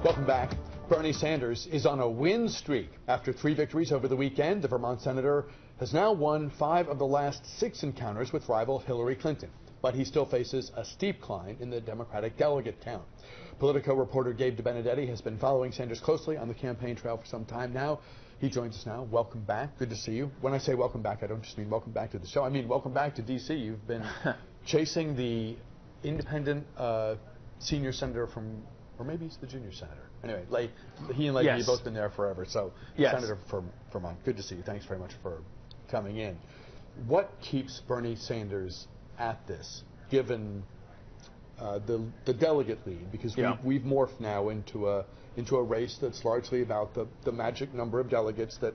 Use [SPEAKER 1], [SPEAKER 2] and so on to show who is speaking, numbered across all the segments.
[SPEAKER 1] Welcome back. Bernie Sanders is on a win streak. After 3 victories over the weekend, the Vermont senator has now won 5 of the last 6 encounters with rival Hillary Clinton. But he still faces a steep climb in the Democratic delegate count. Politico reporter Gabe has been following Sanders closely on the campaign trail for some time now. He joins us now. Welcome back. Good to see you. When I say welcome back, I don't just mean welcome back to the show. I mean welcome back to D.C. You've been chasing the independent senior senator from, or maybe he's the junior senator. Anyway, he and Leahy have both been there forever. So, Senator from Vermont, good to see you. Thanks very much for coming in. What keeps Bernie Sanders at this, given the delegate lead? Because we've morphed now into a race that's largely about the magic number of delegates that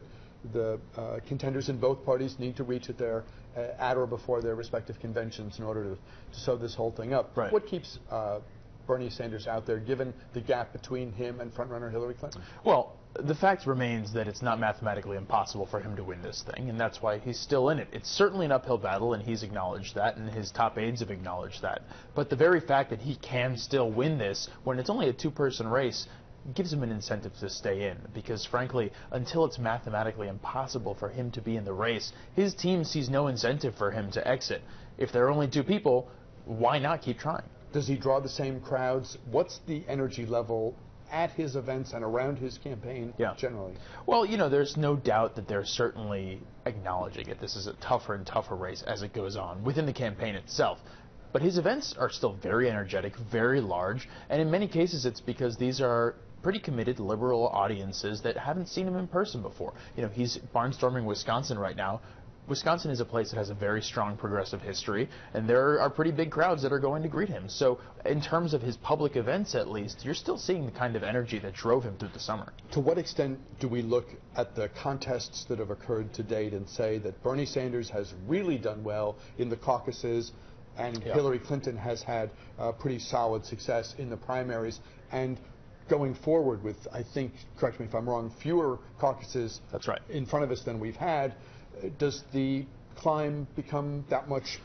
[SPEAKER 1] the contenders in both parties need to reach at or before their respective conventions in order to sew this whole thing up.
[SPEAKER 2] Right.
[SPEAKER 1] What keeps Bernie Sanders out there, given the gap between him and frontrunner Hillary Clinton?
[SPEAKER 2] Well, the fact remains that it's not mathematically impossible for him to win this thing, and that's why he's still in it. It's certainly an uphill battle, and he's acknowledged that, and his top aides have acknowledged that. But the very fact that he can still win this, when it's only a two-person race, gives him an incentive to stay in, because frankly, until it's mathematically impossible for him to be in the race, his team sees no incentive for him to exit. If there are only 2 people, why not keep trying?
[SPEAKER 1] Does he draw the same crowds? What's the energy level at his events and around his campaign generally?
[SPEAKER 2] Well, you know, there's no doubt that they're certainly acknowledging it. This is a tougher and tougher race as it goes on within the campaign itself. But his events are still very energetic, very large, and in many cases it's because these are pretty committed liberal audiences that haven't seen him in person before. You know, he's barnstorming Wisconsin right now. Wisconsin is a place that has a very strong progressive history, and there are pretty big crowds that are going to greet him. So in terms of his public events, at least, you're still seeing the kind of energy that drove him through the summer.
[SPEAKER 1] To what extent do we look at the contests that have occurred to date and say that Bernie Sanders has really done well in the caucuses and Hillary Clinton has had pretty solid success in the primaries, and going forward with, I think, correct me if I'm wrong, fewer caucuses in front of us than we've had, does the climb become that much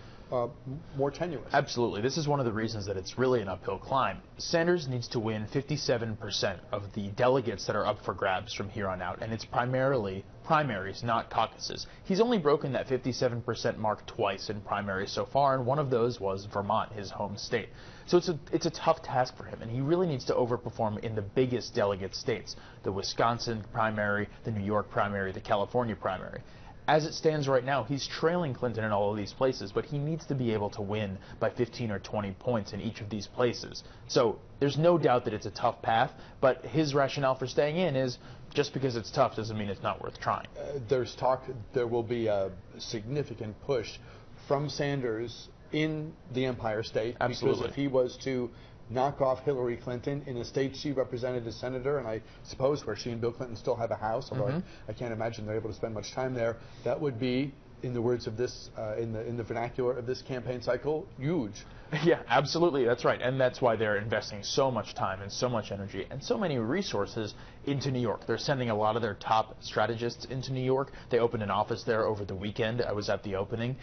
[SPEAKER 1] more tenuous?
[SPEAKER 2] Absolutely. This is one of the reasons that it's really an uphill climb. Sanders needs to win 57% of the delegates that are up for grabs from here on out, and it's primarily primaries, not caucuses. He's only broken that 57% mark twice in primaries so far, and one of those was Vermont, his home state. So it's a tough task for him, and he really needs to overperform in the biggest delegate states, the Wisconsin primary, the New York primary, the California primary. As it stands right now, he's trailing Clinton in all of these places, but he needs to be able to win by 15 or 20 points in each of these places. So there's no doubt that it's a tough path, but his rationale for staying in is just because it's tough doesn't mean it's not worth trying.
[SPEAKER 1] There's talk there will be a significant push from Sanders in the Empire State.
[SPEAKER 2] Absolutely.
[SPEAKER 1] Because if he was to knock off Hillary Clinton in a state she represented as senator, and I suppose where she and Bill Clinton still have a house, although I can't imagine they're able to spend much time there, that would be, in the words of this, in the vernacular of this campaign cycle, huge.
[SPEAKER 2] Yeah, absolutely, that's right, and that's why they're investing so much time and so much energy and so many resources into New York. They're sending a lot of their top strategists into New York. They opened an office there over the weekend. I was at the opening.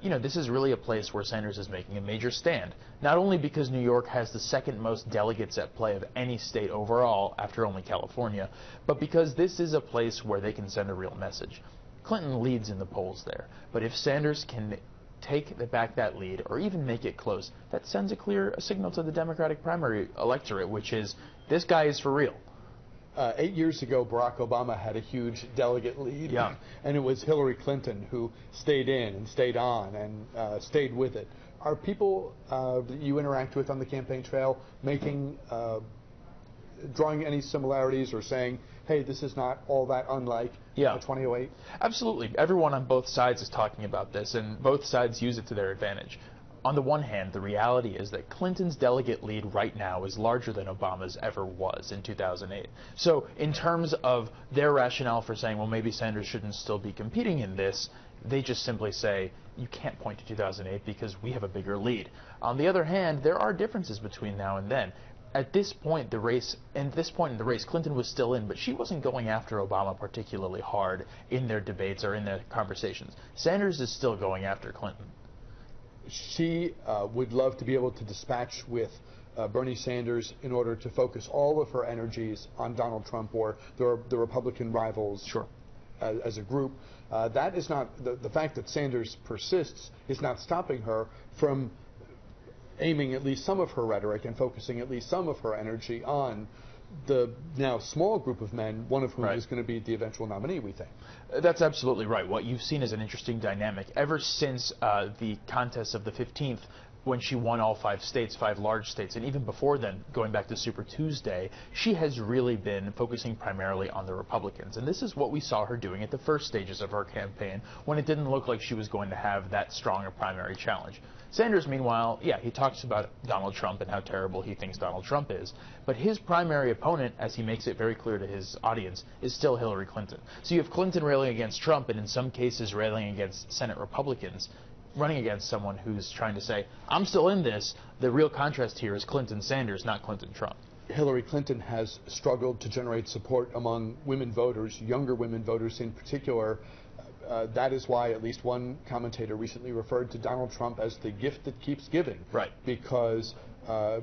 [SPEAKER 2] You know, this is really a place where Sanders is making a major stand, not only because New York has the second most delegates at play of any state overall after only California, but because this is a place where they can send a real message. Clinton leads in the polls there, but if Sanders can take back that lead or even make it close, that sends a clear signal to the Democratic primary electorate, which is this guy is for real.
[SPEAKER 1] 8 years ago, Barack Obama had a huge delegate lead, and it was Hillary Clinton who stayed in and stayed on and stayed with it. Are people that you interact with on the campaign trail making, drawing any similarities or saying, hey, this is not all that unlike 2008?
[SPEAKER 2] Absolutely. Everyone on both sides is talking about this, and both sides use it to their advantage. On the one hand, the reality is that Clinton's delegate lead right now is larger than Obama's ever was in 2008. So in terms of their rationale for saying, well, maybe Sanders shouldn't still be competing in this, they just simply say, you can't point to 2008 because we have a bigger lead. On the other hand, there are differences between now and then. At this point, in the race, Clinton was still in, but she wasn't going after Obama particularly hard in their debates or in their conversations. Sanders is still going after Clinton.
[SPEAKER 1] She would love to be able to dispatch with Bernie Sanders in order to focus all of her energies on Donald Trump or the Republican rivals.
[SPEAKER 2] Sure.
[SPEAKER 1] As a group, that is not the fact that Sanders persists is not stopping her from aiming at least some of her rhetoric and focusing at least some of her energy on the now small group of men, one of whom is going to be the eventual nominee, we think.
[SPEAKER 2] That's absolutely right. What you've seen is an interesting dynamic. Ever since the contest of the 15th, when she won all 5 states, 5 large states, and even before then, going back to Super Tuesday, she has really been focusing primarily on the Republicans. And this is what we saw her doing at the first stages of her campaign, when it didn't look like she was going to have that strong a primary challenge. Sanders, meanwhile, yeah, he talks about Donald Trump and how terrible he thinks Donald Trump is, but his primary opponent, as he makes it very clear to his audience, is still Hillary Clinton. So you have Clinton railing against Trump, and in some cases railing against Senate Republicans, running against someone who's trying to say, I'm still in this. The real contrast here is Clinton-Sanders, not Clinton-Trump.
[SPEAKER 1] Hillary Clinton has struggled to generate support among women voters, younger women voters in particular. That is why at least one commentator recently referred to Donald Trump as the gift that keeps giving.
[SPEAKER 2] Right.
[SPEAKER 1] Because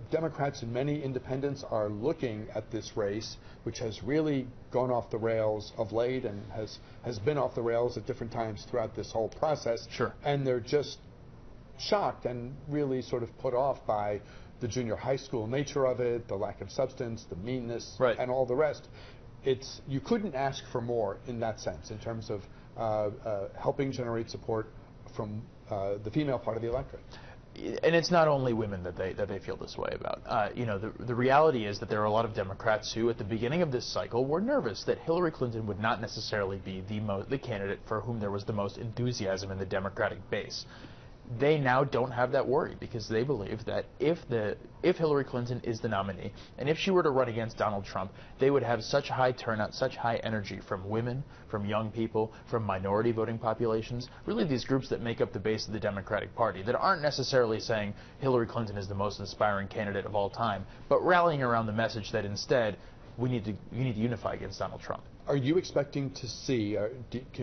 [SPEAKER 1] Democrats and many independents are looking at this race, which has really gone off the rails of late and has been off the rails at different times throughout this whole process.
[SPEAKER 2] Sure.
[SPEAKER 1] And they're just shocked and really sort of put off by the junior high school nature of it, the lack of substance, the meanness, and all the rest. You couldn't ask for more in that sense in terms of helping generate support from the female part of the electorate.
[SPEAKER 2] And it's not only women that they feel this way about. The reality is that there are a lot of Democrats who, at the beginning of this cycle, were nervous that Hillary Clinton would not necessarily be the candidate for whom there was the most enthusiasm in the Democratic base. They now don't have that worry because they believe that if Hillary Clinton is the nominee, and if she were to run against Donald Trump, they would have such high turnout, such high energy from women, from young people, from minority voting populations, really these groups that make up the base of the Democratic Party, that aren't necessarily saying Hillary Clinton is the most inspiring candidate of all time, but rallying around the message that instead we need to unify against Donald Trump.
[SPEAKER 1] Are you expecting to see,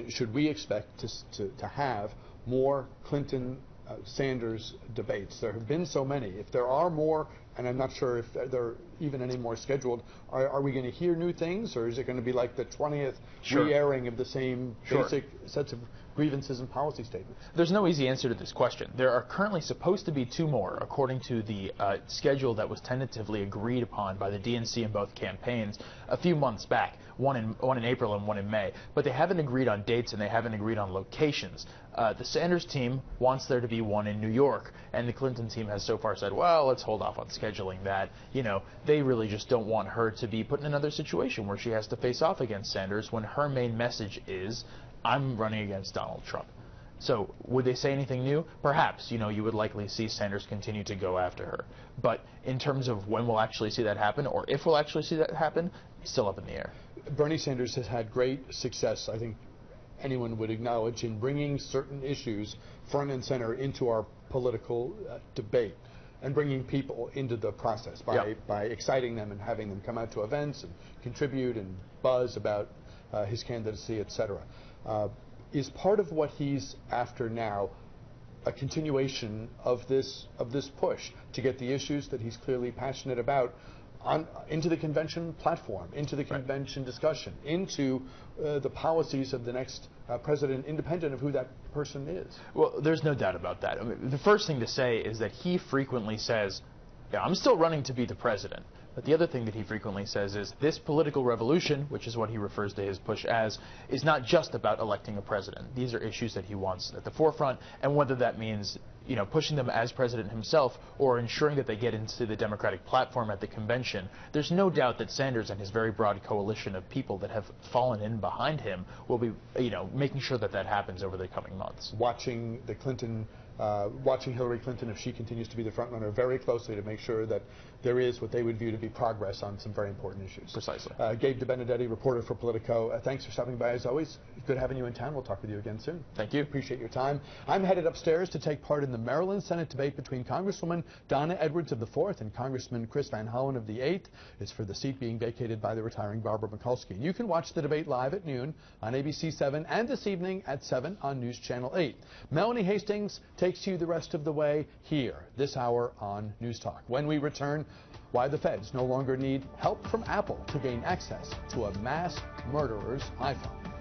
[SPEAKER 1] should we expect to have more Clinton Sanders debates? There have been so many. If there are more, and I'm not sure if there are even any more scheduled, are we going to hear new things, or is it going to be like the 20th re-airing of the same basic sets of grievances and policy statements?
[SPEAKER 2] There's no easy answer to this question. There are currently supposed to be 2 more, according to the schedule that was tentatively agreed upon by the DNC in both campaigns a few months back, one in April and one in May. But they haven't agreed on dates and they haven't agreed on locations. The Sanders team wants there to be one in New York, and the Clinton team has so far said, well, let's hold off on scheduling that. They really just don't want her to be put in another situation where she has to face off against Sanders when her main message is, I'm running against Donald Trump. So would they say anything new? Perhaps. You would likely see Sanders continue to go after her. But in terms of when we'll actually see that happen, or if we'll actually see that happen, it's still up in the air.
[SPEAKER 1] Bernie Sanders has had great success, I think anyone would acknowledge, in bringing certain issues front and center into our political debate and bringing people into the process by exciting them and having them come out to events and contribute and buzz about his candidacy, etc. Is part of what he's after now a continuation of this push to get the issues that he's clearly passionate about into the convention platform, into the convention discussion, into the policies of the next president, independent of who that person is?
[SPEAKER 2] Well, there's no doubt about that. I mean, the first thing to say is that he frequently says, I'm still running to be the president. But the other thing that he frequently says is this political revolution, which is what he refers to his push as, is not just about electing a president. These are issues that he wants at the forefront, and whether that means pushing them as president himself or ensuring that they get into the Democratic platform at the convention, there's no doubt that Sanders and his very broad coalition of people that have fallen in behind him will be making sure that that happens over the coming months.
[SPEAKER 1] Watching Hillary Clinton, if she continues to be the front runner, very closely to make sure that there is what they would view to be progress on some very important issues.
[SPEAKER 2] Precisely.
[SPEAKER 1] Gabe DeBenedetti, reporter for Politico. Thanks for stopping by as always. Good having you in town. We'll talk with you again soon.
[SPEAKER 2] Thank you.
[SPEAKER 1] Appreciate your time. I'm headed upstairs to take part in the Maryland Senate debate between Congresswoman Donna Edwards of the 4th and Congressman Chris Van Hollen of the 8th. It's for the seat being vacated by the retiring Barbara Mikulski. And you can watch the debate live at noon on ABC 7 and this evening at 7 on News Channel 8. Melanie Hastings takes you the rest of the way here this hour on News Talk. When we return, why the feds no longer need help from Apple to gain access to a mass murderer's iPhone.